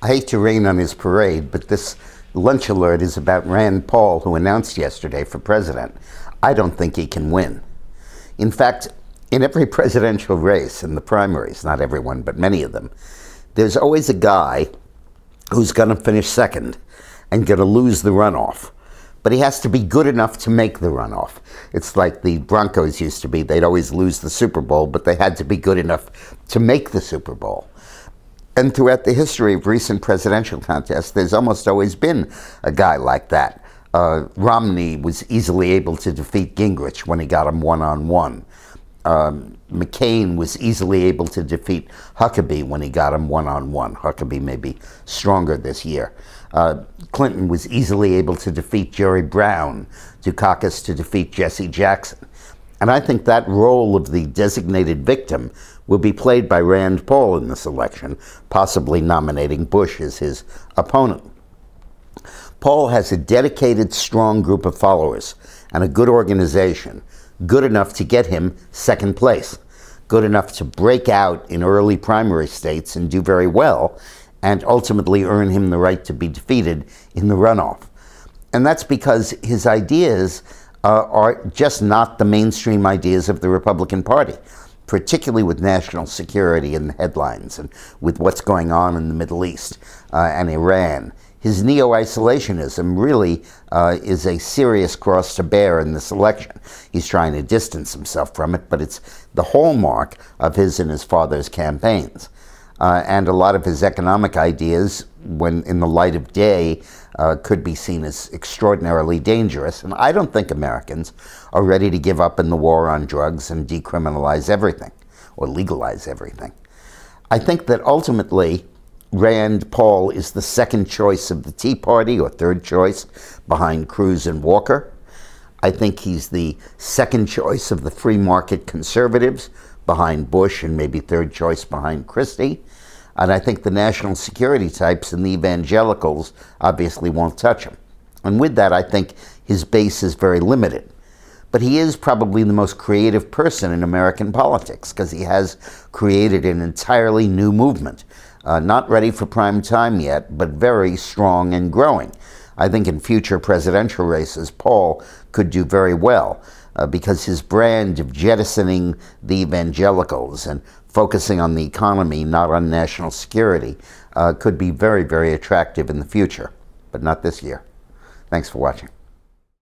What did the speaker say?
I hate to rain on his parade, but this lunch alert is about Rand Paul, who announced yesterday for president. I don't think he can win. In fact, in every presidential race, in the primaries, not everyone, but many of them, there's always a guy who's going to finish second and going to lose the runoff. But he has to be good enough to make the runoff. It's like the Broncos used to be. They'd always lose the Super Bowl, but they had to be good enough to make the Super Bowl. And throughout the history of recent presidential contests, there's almost always been a guy like that. Romney was easily able to defeat Gingrich when he got him one-on-one. McCain was easily able to defeat Huckabee when he got him one-on-one. Huckabee may be stronger this year. Clinton was easily able to defeat Jerry Brown, Dukakis to defeat Jesse Jackson. And I think that role of the designated victim will be played by Rand Paul in this election, possibly nominating Bush as his opponent. Paul has a dedicated, strong group of followers and a good organization, good enough to get him second place, good enough to break out in early primary states and do very well, and ultimately earn him the right to be defeated in the runoff. And that's because his ideas are just not the mainstream ideas of the Republican Party, particularly with national security in the headlines and with what's going on in the Middle East and Iran. His neo-isolationism really is a serious cross to bear in this election. He's trying to distance himself from it, but it's the hallmark of his and his father's campaigns. And a lot of his economic ideas, when in the light of day, could be seen as extraordinarily dangerous. And I don't think Americans are ready to give up in the war on drugs and decriminalize everything or legalize everything. I think that ultimately Rand Paul is the second choice of the Tea Party, or third choice behind Cruz and Walker. I think he's the second choice of the free market conservatives behind Bush, and maybe third choice behind Christie. And I think the national security types and the evangelicals obviously won't touch him. And with that, I think his base is very limited. But he is probably the most creative person in American politics, because he has created an entirely new movement. Not ready for prime time yet, but very strong and growing. I think in future presidential races, Paul could do very well because his brand of jettisoning the evangelicals and focusing on the economy, not on national security, could be very, very attractive in the future, but not this year. Thanks for watching.